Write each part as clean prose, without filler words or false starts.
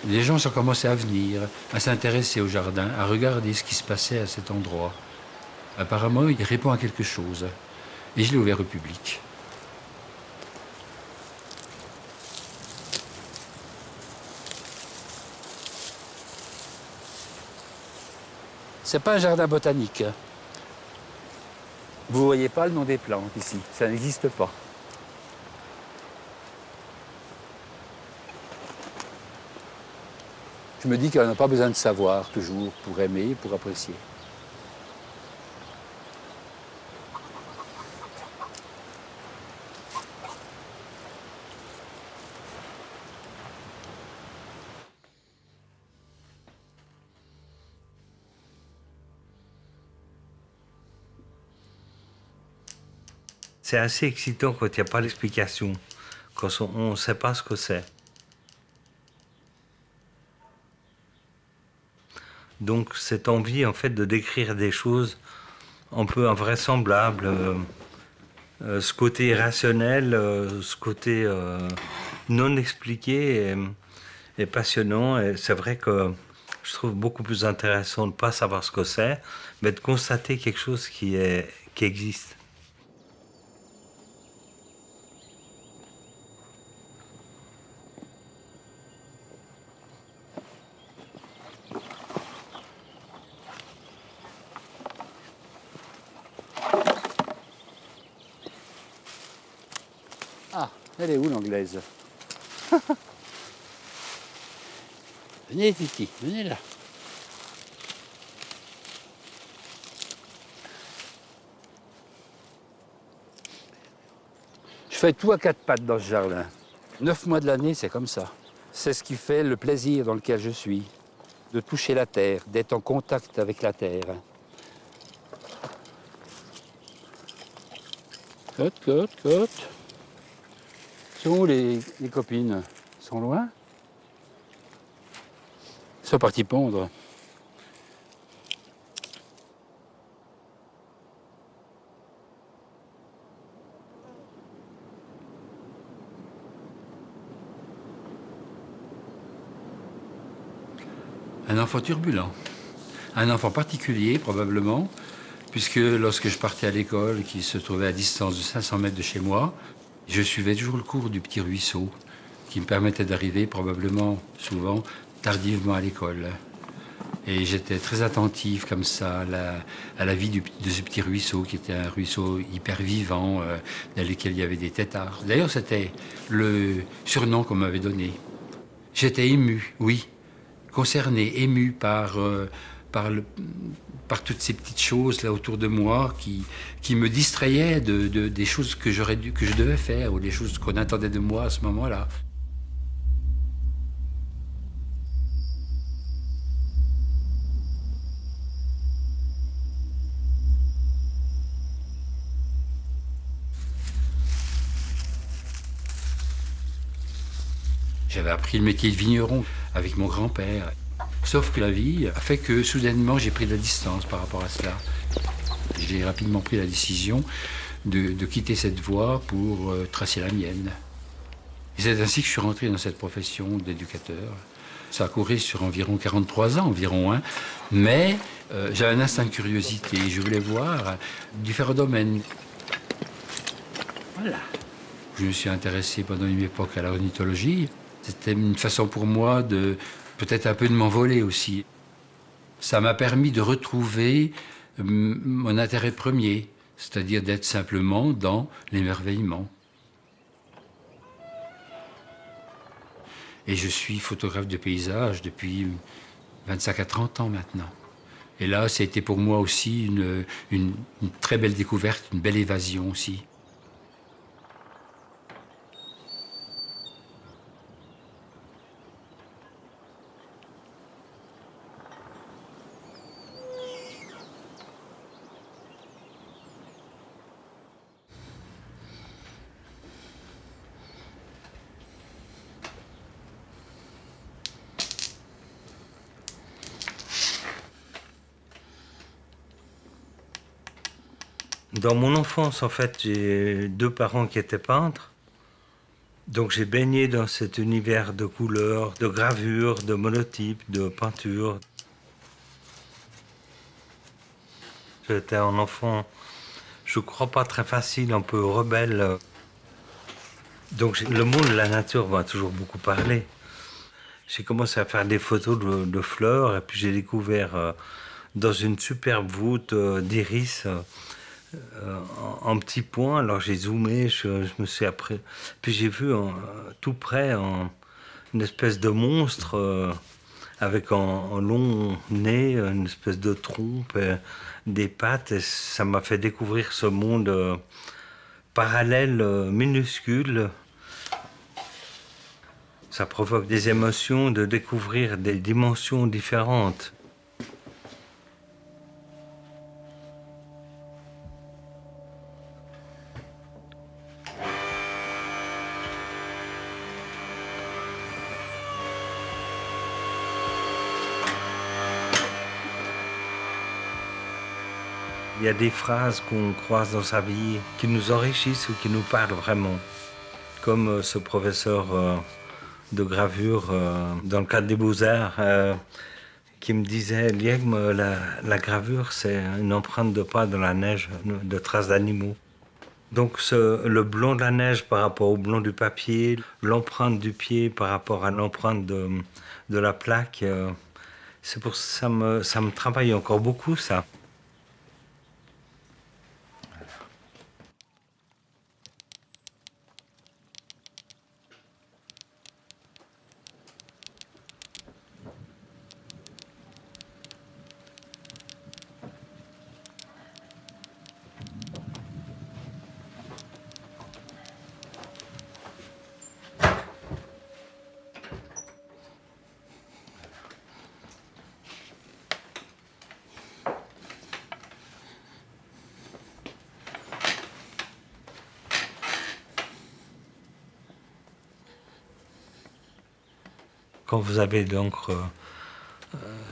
Les gens ont commencé à venir, à s'intéresser au jardin, à regarder ce qui se passait à cet endroit. Apparemment, il répond à quelque chose. Et je l'ai ouvert au public. C'est pas un jardin botanique. Vous voyez pas le nom des plantes ici, ça n'existe pas. Je me dis qu'on n'a pas besoin de savoir toujours pour aimer, pour apprécier. C'est assez excitant quand il n'y a pas d'explication, quand on ne sait pas ce que c'est. Donc cette envie en fait de décrire des choses un peu invraisemblables, ce côté irrationnel, ce côté non expliqué est passionnant. Et c'est vrai que je trouve beaucoup plus intéressant de ne pas savoir ce que c'est, mais de constater quelque chose qui existe. Ah, elle est où l'anglaise? Venez Titi, venez là. Je fais tout à quatre pattes dans ce jardin. 9 mois de l'année, c'est comme ça. C'est ce qui fait le plaisir dans lequel je suis. De toucher la terre, d'être en contact avec la terre. Cote, cote, cote. Sont où les copines? Ils sont loin? Ils sont partis pondre. Un enfant turbulent. Un enfant particulier, probablement, puisque lorsque je partais à l'école, qui se trouvait à distance de 500 mètres de chez moi, je suivais toujours le cours du petit ruisseau, qui me permettait d'arriver probablement, souvent, tardivement à l'école. Et j'étais très attentif comme ça à la vie de ce petit ruisseau, qui était un ruisseau hyper vivant, dans lequel il y avait des têtards. D'ailleurs, c'était le surnom qu'on m'avait donné. J'étais ému, oui, concerné, ému par, par toutes ces petites choses là autour de moi qui me distrayaient des choses que que je devais faire ou des choses qu'on attendait de moi à ce moment-là. J'avais appris le métier de vigneron avec mon grand-père. Sauf que la vie a fait que soudainement j'ai pris de la distance par rapport à cela. J'ai rapidement pris la décision de quitter cette voie pour tracer la mienne. Et c'est ainsi que je suis rentré dans cette profession d'éducateur. Ça a couru sur environ 43 ans, environ, hein. Mais j'avais un instinct de curiosité. Je voulais voir différents domaines. Voilà. Je me suis intéressé pendant une époque à l'ornithologie. C'était une façon pour moi de peut-être un peu de m'envoler aussi. Ça m'a permis de retrouver mon intérêt premier, c'est-à-dire d'être simplement dans l'émerveillement. Et je suis photographe de paysage depuis 25 à 30 ans maintenant. Et là, ça a été pour moi aussi une très belle découverte, une belle évasion aussi. Dans mon enfance, en fait, j'ai deux parents qui étaient peintres. Donc j'ai baigné dans cet univers de couleurs, de gravures, de monotypes, de peintures. J'étais un enfant, je crois pas très facile, un peu rebelle. Donc le monde de la nature m'a toujours beaucoup parlé. J'ai commencé à faire des photos de fleurs et puis j'ai découvert dans une superbe voûte d'iris en petits points. Alors j'ai zoomé, je me suis après. Puis j'ai vu tout près une espèce de monstre avec un long nez, une espèce de trompe, des pattes. Et ça m'a fait découvrir ce monde parallèle, minuscule. Ça provoque des émotions de découvrir des dimensions différentes. Il y a des phrases qu'on croise dans sa vie qui nous enrichissent ou qui nous parlent vraiment. Comme ce professeur de gravure dans le cadre des Beaux-Arts qui me disait, Liegme, la gravure, c'est une empreinte de pas dans la neige, de traces d'animaux. Donc le blanc de la neige par rapport au blanc du papier, l'empreinte du pied par rapport à l'empreinte de la plaque, c'est pour ça que ça me travaille encore beaucoup, ça. Quand vous avez de l'encre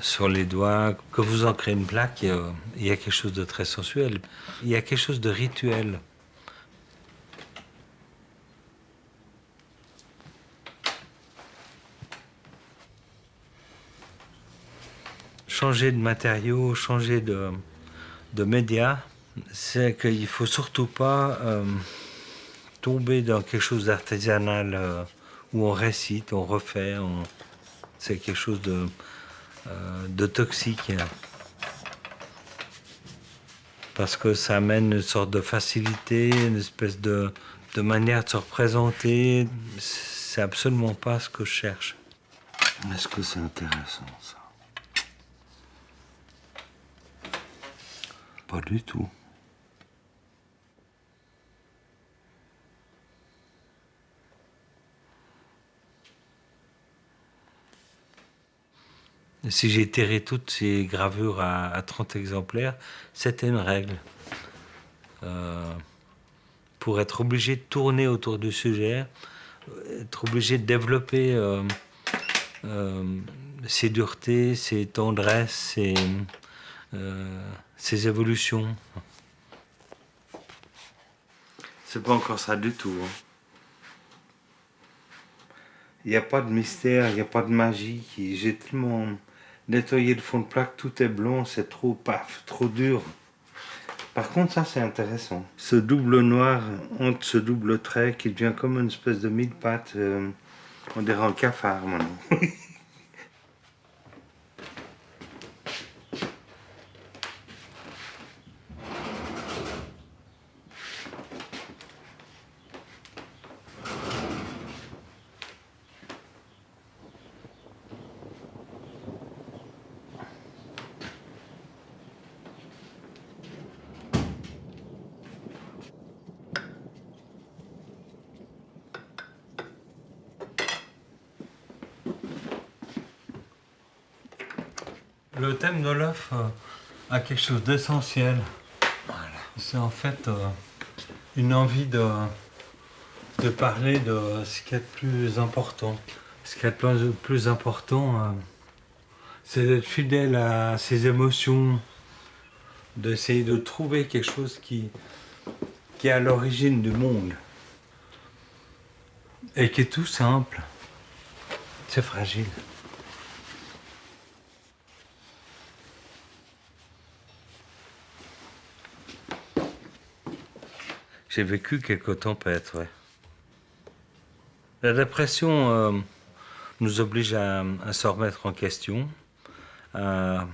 sur les doigts, que vous ancrez une plaque, il y a quelque chose de très sensuel. Il y a quelque chose de rituel. Changer de matériaux, changer de médias, c'est qu'il ne faut surtout pas tomber dans quelque chose d'artisanal où on récite, on refait, c'est quelque chose de toxique. Parce que ça amène une sorte de facilité, une espèce de manière de se représenter. C'est absolument pas ce que je cherche. Est-ce que c'est intéressant, ça? Pas du tout. Si j'ai terré toutes ces gravures à 30 exemplaires, c'était une règle. Pour être obligé de tourner autour du sujet, être obligé de développer ses duretés, ses tendresses, ses évolutions. C'est pas encore ça du tout. Hein. Il n'y a pas de mystère, il n'y a pas de magie. J'ai tellement nettoyé le fond de plaque, tout est blanc, c'est trop paf, trop dur. Par contre, ça c'est intéressant. Ce double noir entre ce double trait qui devient comme une espèce de mille pattes. On dirait un cafard maintenant. Le thème d'Olof a quelque chose d'essentiel. Voilà. C'est en fait une envie de parler de ce qui est le plus important. Ce qui est le plus important, c'est d'être fidèle à ses émotions, d'essayer de trouver quelque chose qui est à l'origine du monde. Et qui est tout simple. C'est fragile. J'ai vécu quelques tempêtes, ouais. La dépression nous oblige à se remettre en question, à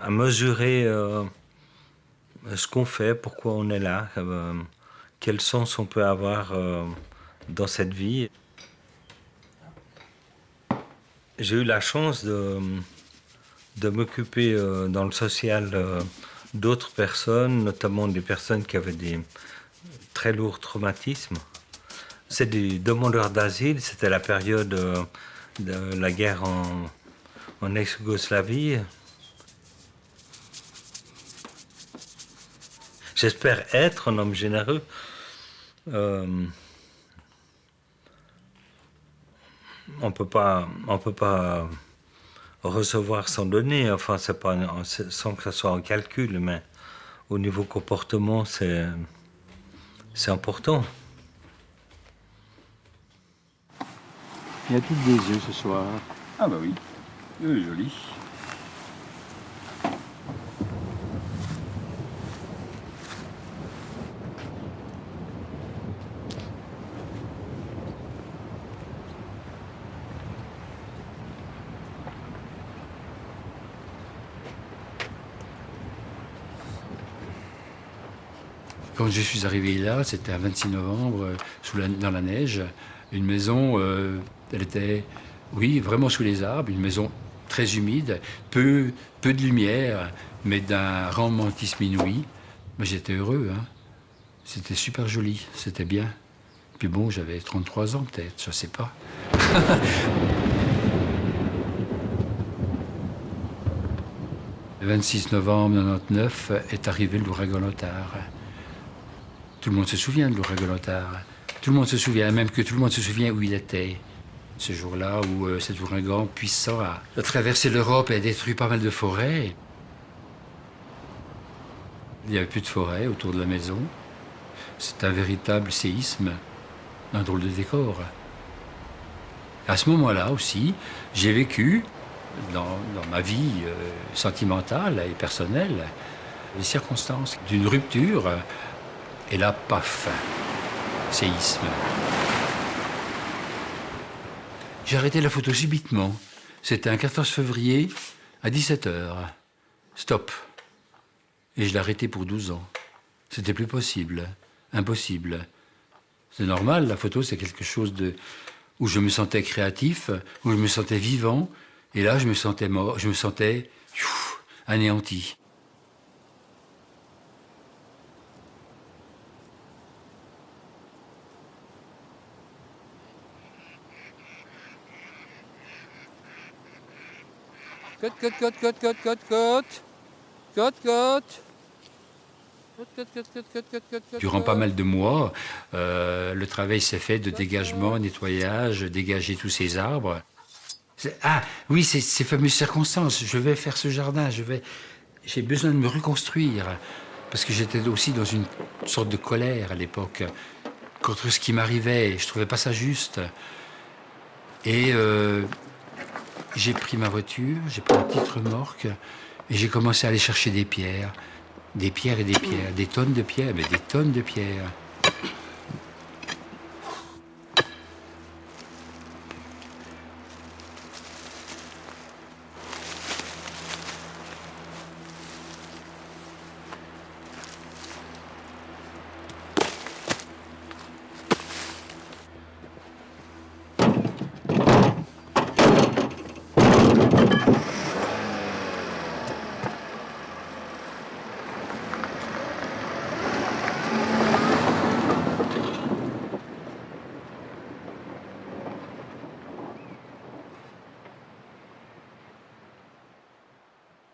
mesurer ce qu'on fait, pourquoi on est là, quel sens on peut avoir dans cette vie. J'ai eu la chance de m'occuper dans le social d'autres personnes, notamment des personnes qui avaient des très lourds traumatismes. C'est des demandeurs d'asile, c'était la période de la guerre en ex-Yougoslavie. J'espère être un homme généreux. On peut pas recevoir sans donner, enfin c'est pas sans que ça soit en calcul, mais au niveau comportement c'est important. Il y a toutes des œufs ce soir. Ah bah oui, joli. Quand je suis arrivé là, c'était un 26 novembre, dans la neige. Une maison, elle était, oui, vraiment sous les arbres. Une maison très humide, peu de lumière, mais d'un romantisme inouï. Mais j'étais heureux, hein. C'était super joli, c'était bien. Puis bon, j'avais 33 ans peut-être, je sais pas. Le 26 novembre 1999 est arrivé l'ouragan Lothar. Tout le monde se souvient de l'ouragan Lothar. Tout le monde se souvient, même que tout le monde se souvient où il était. Ce jour-là où cet ouragan puissant a traversé l'Europe et a détruit pas mal de forêts. Il n'y avait plus de forêt autour de la maison. C'est un véritable séisme, un drôle de décor. À ce moment-là aussi, j'ai vécu, dans ma vie sentimentale et personnelle, les circonstances d'une rupture. Et là, paf, séisme. J'ai arrêté la photo subitement. C'était un 14 février à 17h. Stop. Et je l'ai arrêté pour 12 ans. C'était plus possible. Impossible. C'est normal, la photo, c'est quelque chose où je me sentais créatif, où je me sentais vivant. Et là, je me sentais mort, je me sentais anéanti. Durant pas mal de mois, le travail s'est fait de dégagement, nettoyage, dégager tous ces arbres. Ah oui, ces fameuses circonstances. Je vais faire ce jardin, j'ai besoin de me reconstruire. Parce que j'étais aussi dans une sorte de colère à l'époque contre ce qui m'arrivait. Je trouvais pas ça juste. Et j'ai pris ma voiture, j'ai pris une petite remorque et j'ai commencé à aller chercher des pierres. Des pierres et des pierres, des tonnes de pierres, mais des tonnes de pierres.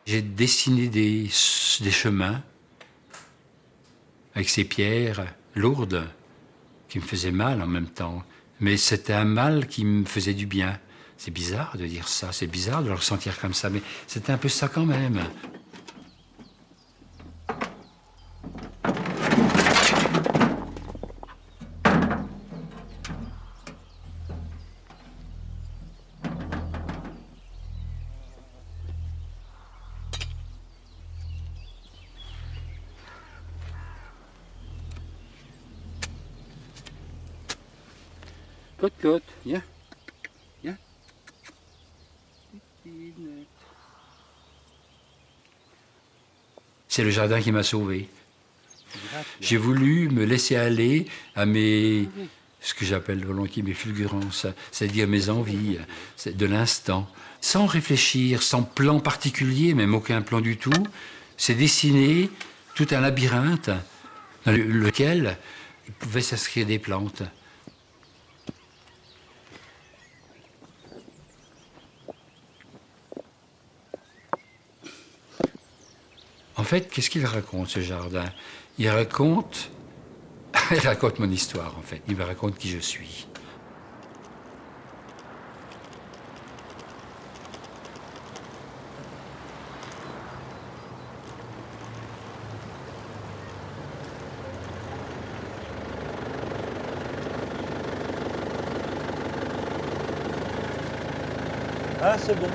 J'ai dessiné des chemins avec ces pierres lourdes qui me faisaient mal en même temps. Mais c'était un mal qui me faisait du bien. C'est bizarre de dire ça, c'est bizarre de le ressentir comme ça, mais c'était un peu ça quand même. Côte, viens. Viens. C'est le jardin qui m'a sauvé. J'ai voulu me laisser aller à ce que j'appelle volontiers mes fulgurances, c'est-à-dire mes envies, de l'instant, sans réfléchir, sans plan particulier, même aucun plan du tout. C'est dessiner tout un labyrinthe dans lequel il pouvait s'inscrire des plantes. En fait, qu'est-ce qu'il raconte, ce jardin? Il raconte mon histoire, en fait. Il me raconte qui je suis. Ah, c'est bon.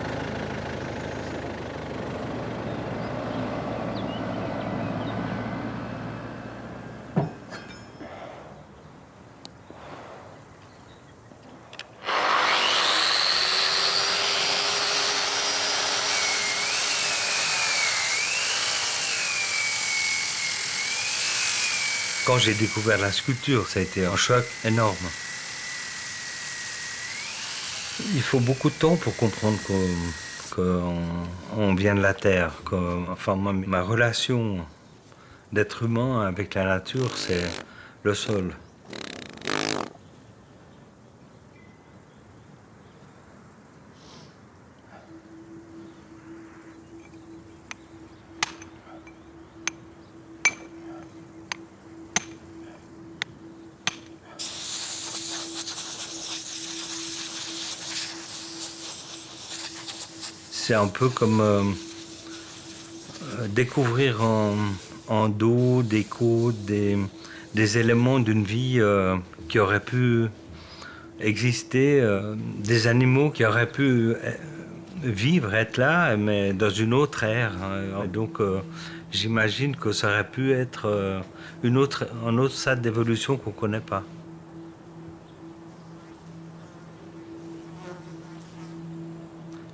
Quand j'ai découvert la sculpture, ça a été un choc énorme. Il faut beaucoup de temps pour comprendre qu'on vient de la terre. Enfin, ma relation d'être humain avec la nature, c'est le sol. C'est un peu comme découvrir en dos, des côtes, des éléments d'une vie qui aurait pu exister, des animaux qui auraient pu vivre, être là, mais dans une autre ère. Donc j'imagine que ça aurait pu être un autre stade d'évolution qu'on ne connaît pas.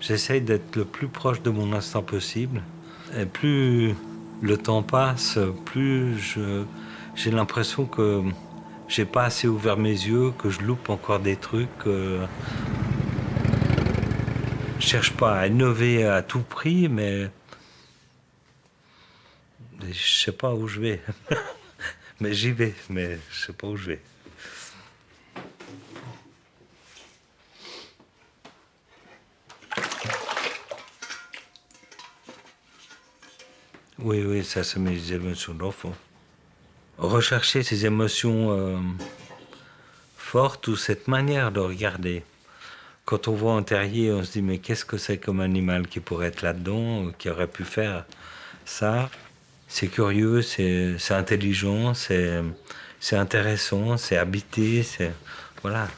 J'essaye d'être le plus proche de mon instant possible. Et plus le temps passe, plus j'ai l'impression que j'ai pas assez ouvert mes yeux, que je loupe encore des trucs. Je cherche pas à innover à tout prix, mais je sais pas où je vais. Mais j'y vais, mais je sais pas où je vais. Oui, ça c'est mes émotions d'enfant. Rechercher ces émotions fortes ou cette manière de regarder. Quand on voit un terrier, on se dit mais qu'est-ce que c'est comme animal qui pourrait être là-dedans, qui aurait pu faire ça? C'est curieux, c'est intelligent, c'est intéressant, c'est habité, c'est... Voilà.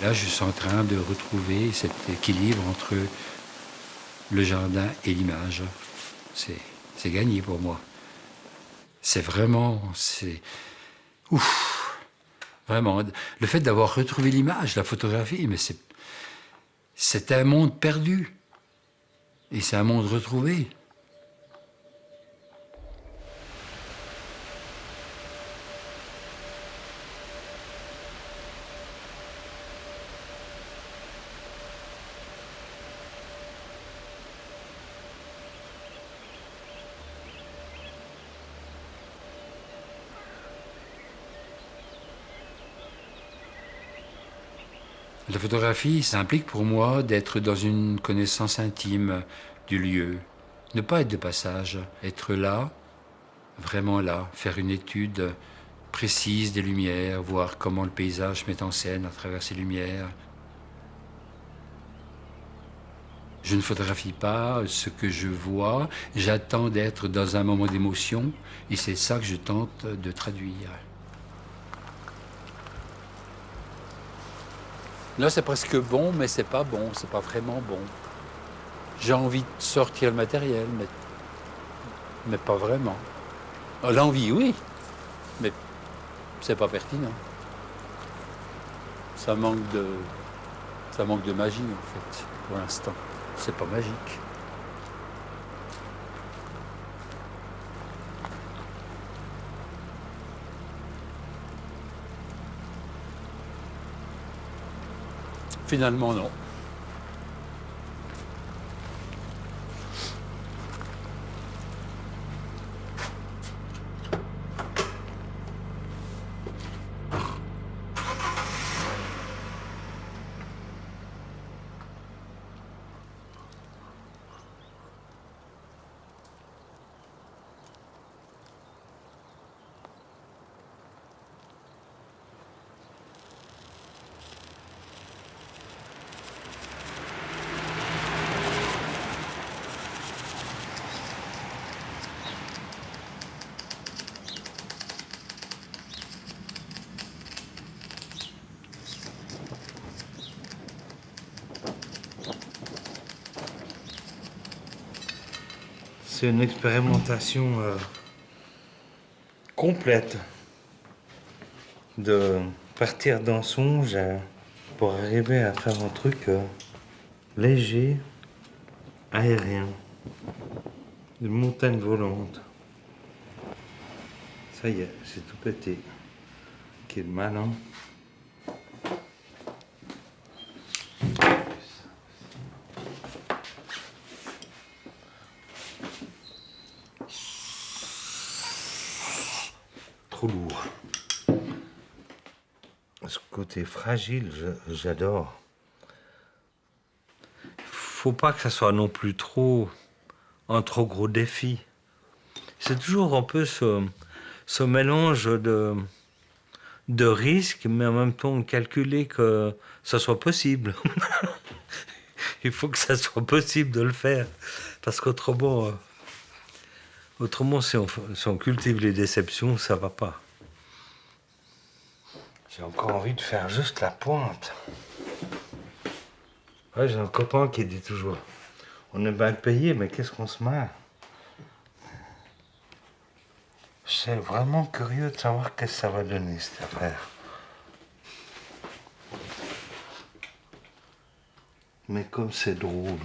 Là, je suis en train de retrouver cet équilibre entre le jardin et l'image. C'est gagné pour moi. C'est vraiment... Ouf! Vraiment. Le fait d'avoir retrouvé l'image, la photographie, mais c'est un monde perdu. Et c'est un monde retrouvé. La photographie, ça implique pour moi d'être dans une connaissance intime du lieu. Ne pas être de passage, être là, vraiment là, faire une étude précise des lumières, voir comment le paysage met en scène à travers ces lumières. Je ne photographie pas ce que je vois. J'attends d'être dans un moment d'émotion et c'est ça que je tente de traduire. Là, c'est presque bon, mais c'est pas bon, c'est pas vraiment bon. J'ai envie de sortir le matériel, mais pas vraiment. L'envie, oui, mais c'est pas pertinent. Ça manque de magie, en fait, pour l'instant. C'est pas magique. Finalement, non. C'est une expérimentation complète de partir d'un songe pour arriver à faire un truc léger, aérien, une montagne volante. Ça y est, c'est tout pété. Quel malin. Trop lourd. Ce côté fragile, j'adore. Faut pas que ça soit non plus un trop gros défi. C'est toujours un peu ce mélange de risques, mais en même temps calculer que ça soit possible. Il faut que ça soit possible de le faire, parce qu'autrement, si on cultive les déceptions, ça va pas. J'ai encore envie de faire juste la pointe. Ouais, j'ai un copain qui dit toujours, on est bien payé, mais qu'est-ce qu'on se marre. Je suis vraiment curieux de savoir qu'est-ce que ça va donner, cette affaire. Mais comme c'est drôle.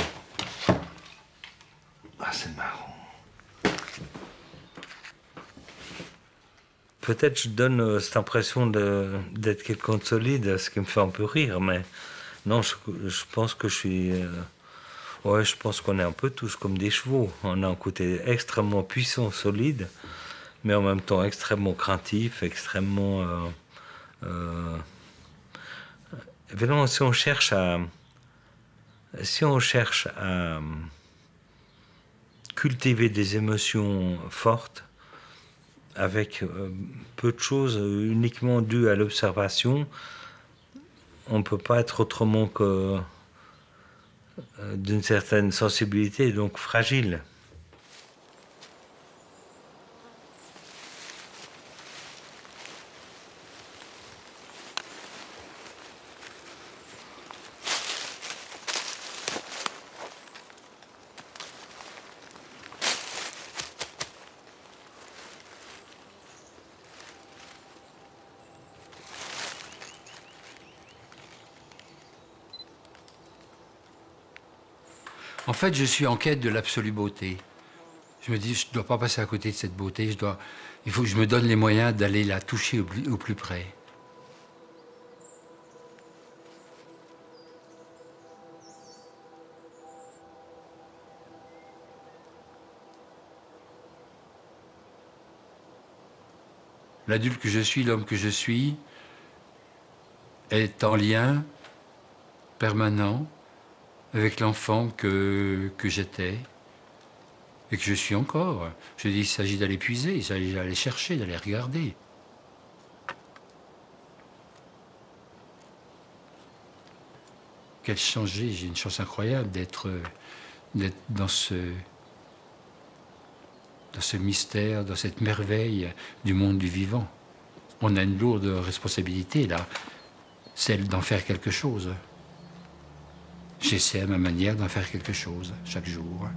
Ah, c'est marrant. Peut-être je donne cette impression d'être quelqu'un de solide, ce qui me fait un peu rire, mais non, je pense que je suis... ouais, je pense qu'on est un peu tous comme des chevaux. On a un côté extrêmement puissant, solide, mais en même temps extrêmement craintif, extrêmement... évidemment, si on cherche à cultiver des émotions fortes, avec peu de choses uniquement dues à l'observation, on ne peut pas être autrement que d'une certaine sensibilité, donc fragile. En fait, je suis en quête de l'absolue beauté. Je me dis, je ne dois pas passer à côté de cette beauté. Il faut que je me donne les moyens d'aller la toucher au plus près. L'adulte que je suis, l'homme que je suis, est en lien permanent avec l'enfant que j'étais et que je suis encore. Je dis, il s'agit d'aller puiser, il s'agit d'aller chercher, d'aller regarder. Quelle chance j'ai une chance incroyable d'être dans ce mystère, dans cette merveille du monde du vivant. On a une lourde responsabilité là, celle d'en faire quelque chose. J'essaie à ma manière d'en faire quelque chose chaque jour.